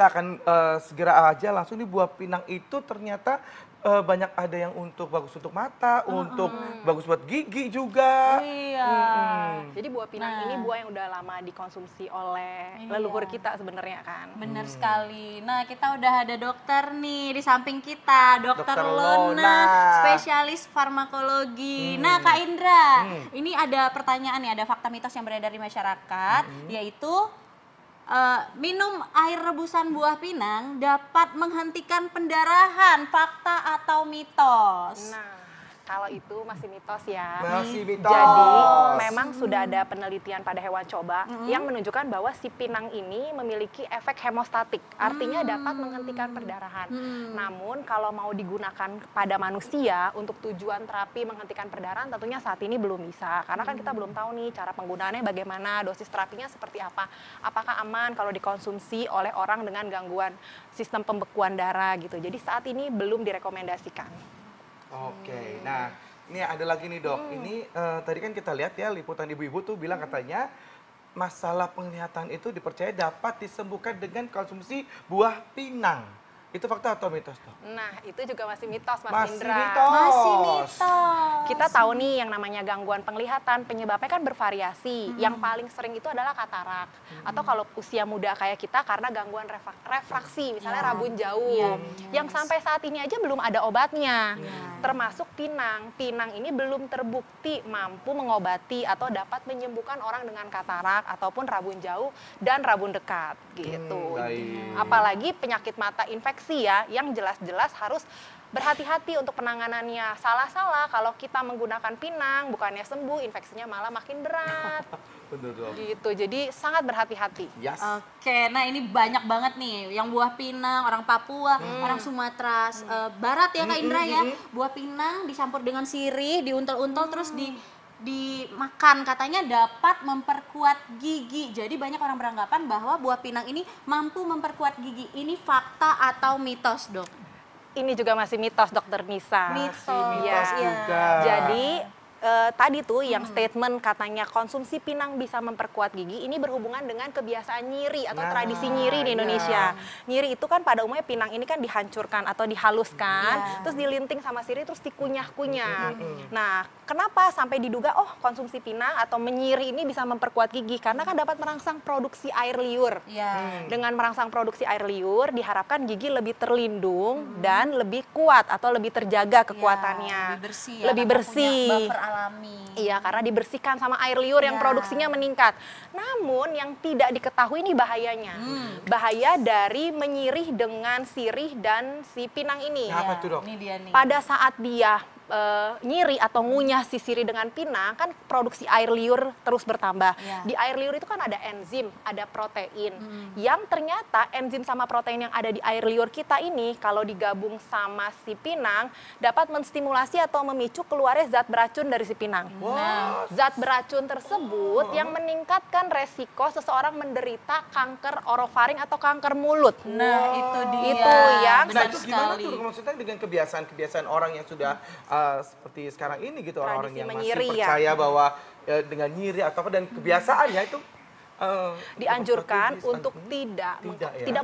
kita akan segera aja langsung nih, buah pinang itu ternyata banyak ada yang bagus untuk mata, untuk bagus buat gigi juga. Iya. Jadi buah pinang ini buah yang udah lama dikonsumsi oleh leluhur kita sebenarnya kan. Bener sekali. Nah, kita udah ada dokter nih di samping kita, Dokter Lona, Lona, spesialis farmakologi. Nah, Kak Indra, ini ada pertanyaan nih, ada fakta mitos yang beredar di masyarakat, yaitu minum air rebusan buah pinang dapat menghentikan pendarahan, fakta atau mitos? Nah, kalau itu masih mitos ya. Masih mitos. Jadi memang sudah ada penelitian pada hewan coba yang menunjukkan bahwa si pinang ini memiliki efek hemostatik, artinya dapat menghentikan perdarahan. Namun kalau mau digunakan pada manusia untuk tujuan terapi menghentikan perdarahan, tentunya saat ini belum bisa, karena kan kita belum tahu nih cara penggunaannya bagaimana, dosis terapinya seperti apa, apakah aman kalau dikonsumsi oleh orang dengan gangguan sistem pembekuan darah gitu. Jadi saat ini belum direkomendasikan. Oke, nah ini ada lagi nih dok. Ini tadi kan kita lihat ya, liputan ibu-ibu tuh bilang katanya masalah penglihatan itu dipercaya dapat disembuhkan dengan konsumsi buah pinang. Itu fakta atau mitos dok? Nah, itu juga masih mitos, Mas Masih Indra. mitos. Masih mitos. Kita tahu nih yang namanya gangguan penglihatan, penyebabnya kan bervariasi. Yang paling sering itu adalah katarak. Atau kalau usia muda kayak kita karena gangguan refraksi, misalnya rabun jauh. Yang sampai saat ini aja belum ada obatnya. Termasuk pinang. Pinang ini belum terbukti mampu mengobati atau dapat menyembuhkan orang dengan katarak ataupun rabun jauh dan rabun dekat gitu. Baik. Apalagi penyakit mata infeksi ya, yang jelas-jelas harus berhati-hati untuk penanganannya. Salah-salah kalau kita menggunakan pinang, bukannya sembuh, infeksinya malah makin berat. Bener dok. Gitu, jadi sangat berhati-hati. Yes. Oke, nah ini banyak banget nih, yang buah pinang, orang Papua, orang Sumatera Barat ya Kak Indra ya. Buah pinang dicampur dengan sirih, diuntel-untel terus dimakan, katanya dapat memperkuat gigi. Jadi banyak orang beranggapan bahwa buah pinang ini mampu memperkuat gigi. Ini fakta atau mitos, dok? Ini juga masih mitos, Dokter Nisa. Mitos juga. Jadi tadi tuh yang statement katanya konsumsi pinang bisa memperkuat gigi, ini berhubungan dengan kebiasaan nyiri atau tradisi nyiri di Indonesia. Nyiri itu kan pada umumnya pinang ini kan dihancurkan atau dihaluskan, terus dilinting sama sirih, terus dikunyah-kunyah. Nah, kenapa sampai diduga konsumsi pinang atau menyiri ini bisa memperkuat gigi? Karena kan dapat merangsang produksi air liur. Dengan merangsang produksi air liur diharapkan gigi lebih terlindung dan lebih kuat atau lebih terjaga kekuatannya. Lebih bersih. Lebih bersih. Buffer alami. Iya, karena dibersihkan sama air liur yang produksinya meningkat. Namun yang tidak diketahui ini bahayanya. Bahaya dari menyirih dengan sirih dan si pinang ini. Apa tuh dok? Ini dia nih. Pada saat dia nyiri atau ngunyah si sirih dengan pinang, kan produksi air liur terus bertambah. Di air liur itu kan ada enzim, ada protein. Yang ternyata enzim sama protein yang ada di air liur kita ini, kalau digabung sama si pinang, dapat menstimulasi atau memicu keluarnya zat beracun dari si pinang. Zat beracun tersebut yang meningkatkan resiko seseorang menderita kanker orofaring atau kanker mulut. Nah, itu dia. Itu yang Nah itu gimana tuh maksudnya dengan kebiasaan-kebiasaan orang yang sudah seperti sekarang ini gitu, orang-orang yang masih percaya bahwa dengan nyiri atau apa, dan kebiasaannya itu dianjurkan untuk tidak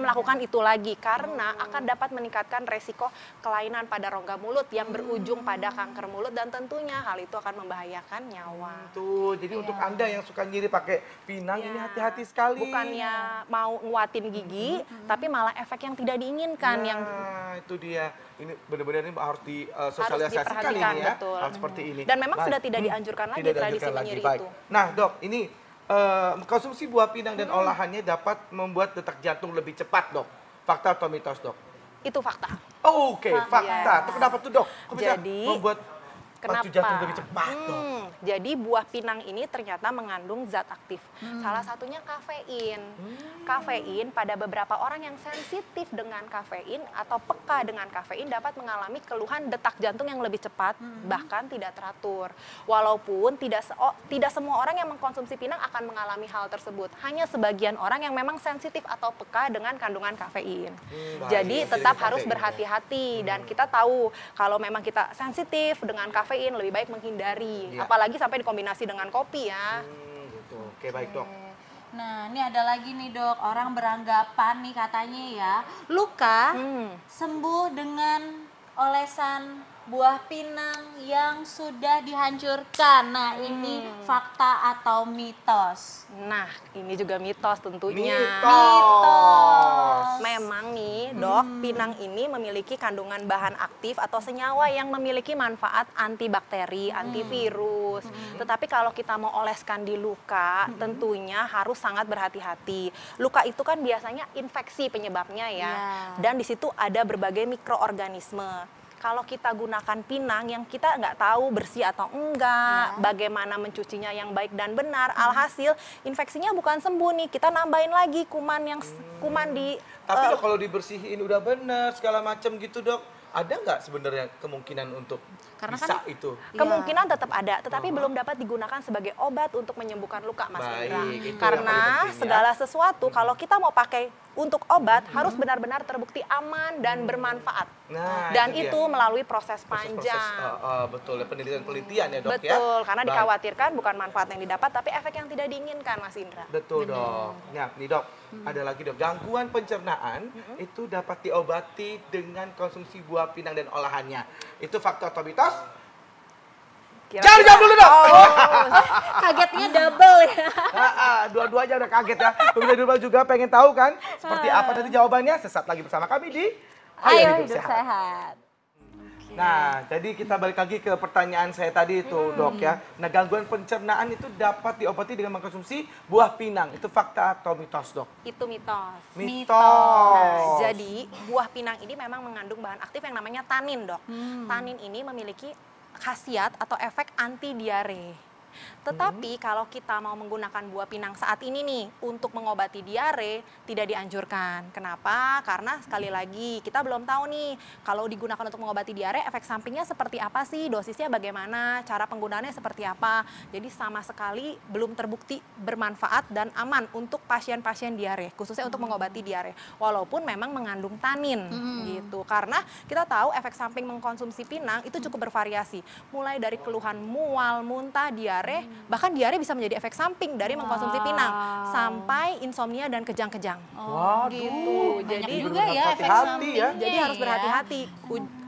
melakukan itu lagi karena akan dapat meningkatkan resiko kelainan pada rongga mulut yang berujung pada kanker mulut, dan tentunya hal itu akan membahayakan nyawa. Tuh, jadi untuk Anda yang suka nyiri pakai pinang ini hati-hati sekali. Bukannya mau nguatin gigi, tapi malah efek yang tidak diinginkan. Itu dia. Ini benar-benar ini harus disosialisasikan ini ya. Betul. Harus seperti ini. Dan memang sudah tidak dianjurkan lagi tradisi menyiri itu. Nah dok, ini konsumsi buah pinang dan olahannya dapat membuat detak jantung lebih cepat dok. Fakta atau mitos dok? Itu fakta. Oke, fakta. Itu kenapa tuh dok? Kok bisa membuat kenapa? jantung lebih cepat dok? Jadi buah pinang ini ternyata mengandung zat aktif. Salah satunya kafein. Kafein pada beberapa orang yang sensitif dengan kafein atau peka dengan kafein dapat mengalami keluhan detak jantung yang lebih cepat, bahkan tidak teratur. Walaupun tidak semua orang yang mengkonsumsi pinang akan mengalami hal tersebut. Hanya sebagian orang yang memang sensitif atau peka dengan kandungan kafein. Jadi tetap harus berhati-hati, dan kita tahu kalau memang kita sensitif dengan kafein lebih baik menghindari. Apalagi sampai dikombinasi dengan kopi ya. Gitu. Oke, baik dok. Nah, ini ada lagi nih dok, orang beranggapan nih katanya ya, luka sembuh dengan olesan buah pinang yang sudah dihancurkan. Nah, ini fakta atau mitos? Nah, ini juga mitos tentunya. Mitos. Memang nih, Dok, pinang ini memiliki kandungan bahan aktif atau senyawa yang memiliki manfaat antibakteri, antivirus. Tetapi kalau kita mau oleskan di luka, tentunya harus sangat berhati-hati. Luka itu kan biasanya infeksi penyebabnya ya. Dan di situ ada berbagai mikroorganisme. Kalau kita gunakan pinang yang kita nggak tahu bersih atau enggak, bagaimana mencucinya yang baik dan benar, alhasil infeksinya bukan sembuh nih, kita nambahin lagi kuman yang kuman di. Tapi dok, kalau dibersihin udah bener segala macam gitu dok, ada nggak sebenarnya kemungkinan untuk Karena bisa kan itu? Kemungkinan tetap ada, tetapi belum dapat digunakan sebagai obat untuk menyembuhkan luka, Mas Indra. Baik, itu yang Karena paling penting, ya. segala sesuatu kalau kita mau pakai untuk obat harus benar-benar terbukti aman dan bermanfaat. Nah, Dan itu dia. itu melalui proses Proses-proses, panjang. betul ya, penelitian ya dok ya. Betul, karena Baik. dikhawatirkan bukan manfaat yang didapat, tapi efek yang tidak diinginkan, Mas Indra. Betul dok. Nah, nih dok, ada lagi dok. Gangguan pencernaan itu dapat diobati dengan konsumsi buah pinang dan olahannya. Itu fakta atau mitos? Jangan jawab dulu dok. kagetnya double ya. Dua-duanya udah kaget ya. Pemirsa di rumah juga pengen tahu kan seperti apa tadi jawabannya? Sesaat lagi bersama kami di Ayo hidup sehat. Nah, jadi kita balik lagi ke pertanyaan saya tadi itu, dok ya. Nah, gangguan pencernaan itu dapat diobati dengan mengkonsumsi buah pinang. Itu fakta atau mitos, dok? Itu mitos. Mitos. Nah, jadi buah pinang ini memang mengandung bahan aktif yang namanya tanin, Dok. Tanin ini memiliki khasiat atau efek anti diare. Tetapi kalau kita mau menggunakan buah pinang saat ini nih untuk mengobati diare tidak dianjurkan. Kenapa? Karena sekali lagi kita belum tahu nih kalau digunakan untuk mengobati diare efek sampingnya seperti apa sih, dosisnya bagaimana, cara penggunaannya seperti apa. Jadi sama sekali belum terbukti bermanfaat dan aman untuk pasien-pasien diare, khususnya untuk mengobati diare. Walaupun memang mengandung tanin gitu. Karena kita tahu efek samping mengkonsumsi pinang itu cukup bervariasi. Mulai dari keluhan mual, muntah, diare, bahkan diare bisa menjadi efek samping dari mengkonsumsi pinang sampai insomnia dan kejang-kejang. Waduh, Gitu. Banyak Jadi juga ya efek hati-hati sampingnya. ya. jadi harus berhati-hati.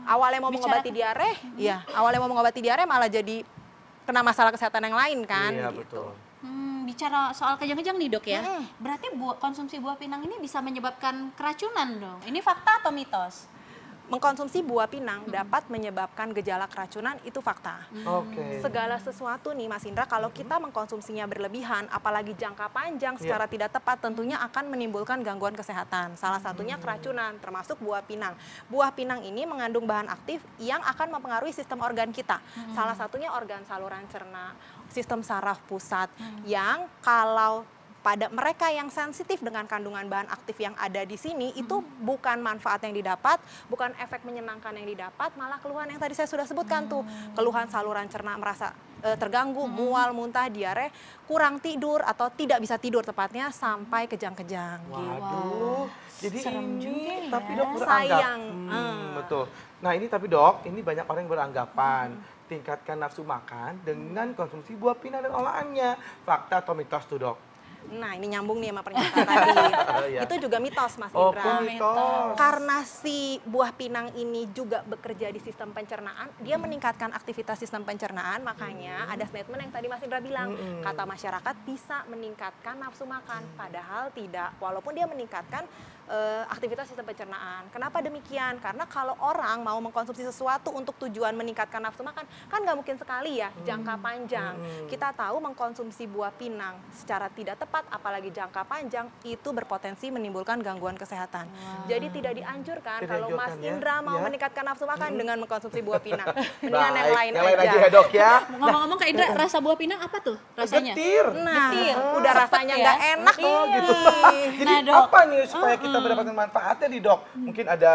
Awalnya mau mengobati diare, awalnya mau mengobati diare malah jadi kena masalah kesehatan yang lain kan. Iya, gitu. betul. Bicara soal kejang-kejang nih dok ya, berarti konsumsi buah pinang ini bisa menyebabkan keracunan dong. Ini fakta atau mitos? Mengkonsumsi buah pinang dapat menyebabkan gejala keracunan, itu fakta. Oke. Segala sesuatu nih Mas Indra, kalau kita mengkonsumsinya berlebihan, apalagi jangka panjang secara tidak tepat, tentunya akan menimbulkan gangguan kesehatan. Salah satunya keracunan, termasuk buah pinang. Buah pinang ini mengandung bahan aktif yang akan mempengaruhi sistem organ kita. Salah satunya organ saluran cerna, sistem saraf pusat, yang kalau pada mereka yang sensitif dengan kandungan bahan aktif yang ada di sini, itu bukan manfaat yang didapat, bukan efek menyenangkan yang didapat, malah keluhan yang tadi saya sudah sebutkan tuh, keluhan saluran cerna merasa terganggu, mual, muntah, diare, kurang tidur atau tidak bisa tidur tepatnya sampai kejang-kejang. Waduh, jadi Serem ini juga ya. tapi dok beranggap. Sayang. Betul. Nah ini tapi dok, ini banyak orang yang beranggapan tingkatkan nafsu makan dengan konsumsi buah pinang dan olahannya. Fakta atau mitos tuh dok? Nah, ini nyambung nih sama pernyataan tadi. Iya. Itu juga mitos, Mas Oh, Indra. mitos. Karena si buah pinang ini juga bekerja di sistem pencernaan, dia meningkatkan aktivitas sistem pencernaan, makanya ada statement yang tadi Mas Indra bilang, kata masyarakat bisa meningkatkan nafsu makan, padahal tidak. Walaupun dia meningkatkan aktivitas sistem pencernaan. Kenapa demikian? Karena kalau orang mau mengkonsumsi sesuatu untuk tujuan meningkatkan nafsu makan, kan nggak mungkin sekali ya, jangka panjang. Kita tahu mengkonsumsi buah pinang secara tidak tepat, apalagi jangka panjang, itu berpotensi menimbulkan gangguan kesehatan. Jadi tidak dianjurkan Tidak kalau Mas dianjurkan ya, Indra mau ya. meningkatkan nafsu makan dengan mengkonsumsi buah pinang. Mendingan yang lain yang lain aja aja. ya dok ya. Ngomong-ngomong Kak Indra, rasa buah pinang apa tuh rasanya? Getir. Nah, Getir. udah Sepet rasanya ya? nggak enak. Oh gitu. Jadi Nah, Dok. apa nih supaya kita mendapatkan manfaatnya nih dok? Mungkin ada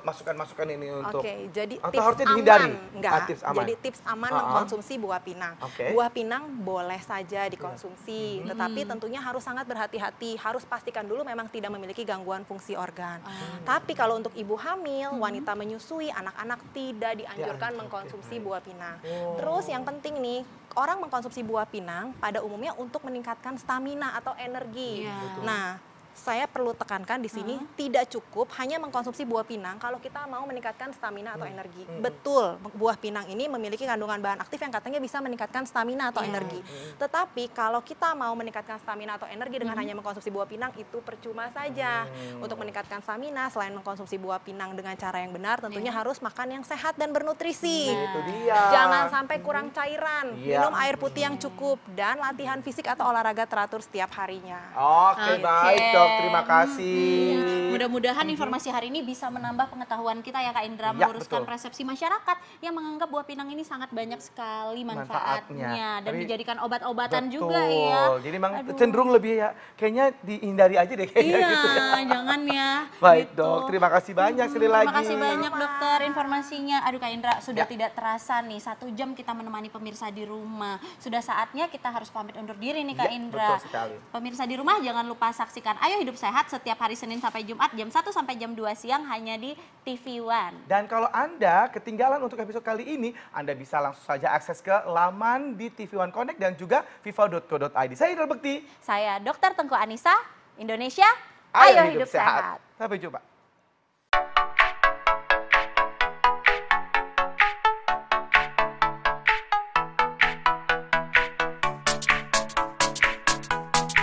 masukan-masukan ini untuk jadi atau tips harusnya aman, dihindari? enggak. Tips aman. Jadi tips aman mengkonsumsi buah pinang. Buah pinang boleh saja dikonsumsi, tetapi tentunya harus sangat berhati-hati. Harus pastikan dulu memang tidak memiliki gangguan fungsi organ. Tapi kalau untuk ibu hamil, wanita menyusui, anak-anak tidak dianjurkan mengkonsumsi buah pinang. Terus yang penting nih, orang mengkonsumsi buah pinang pada umumnya untuk meningkatkan stamina atau energi. Nah, saya perlu tekankan di sini tidak cukup hanya mengkonsumsi buah pinang kalau kita mau meningkatkan stamina atau energi. Betul, buah pinang ini memiliki kandungan bahan aktif yang katanya bisa meningkatkan stamina atau energi. Tetapi kalau kita mau meningkatkan stamina atau energi dengan hanya mengkonsumsi buah pinang itu percuma saja. Untuk meningkatkan stamina selain mengkonsumsi buah pinang dengan cara yang benar tentunya harus makan yang sehat dan bernutrisi. Itu dia. Jangan sampai kurang cairan, minum air putih yang cukup dan latihan fisik atau olahraga teratur setiap harinya. Oke, baik dok. Terima kasih. Mudah-mudahan informasi hari ini bisa menambah pengetahuan kita ya Kak Indra, meluruskan persepsi masyarakat yang menganggap buah pinang ini sangat banyak sekali manfaatnya dan dijadikan obat-obatan juga ya. Jadi memang cenderung lebih ya kayaknya dihindari aja deh kayaknya gitu ya. Jangan ya. Baik gitu. dok, terima kasih banyak sekali lagi. Terima kasih banyak dokter informasinya. Aduh Kak Indra, sudah tidak terasa nih 1 jam kita menemani pemirsa di rumah. Sudah saatnya kita harus pamit undur diri nih Kak Indra. Betul sekali. Pemirsa di rumah jangan lupa saksikan Ayo Hidup Sehat setiap hari Senin sampai Jumat jam 1 sampai jam 2 siang hanya di TV One. Dan kalau Anda ketinggalan untuk episode kali ini, Anda bisa langsung saja akses ke laman di TV One Connect dan juga viva.co.id. Saya Indra Bekti. Saya Dr. Tengku Anissa, Indonesia, Ayo Hidup Sehat. Sampai jumpa.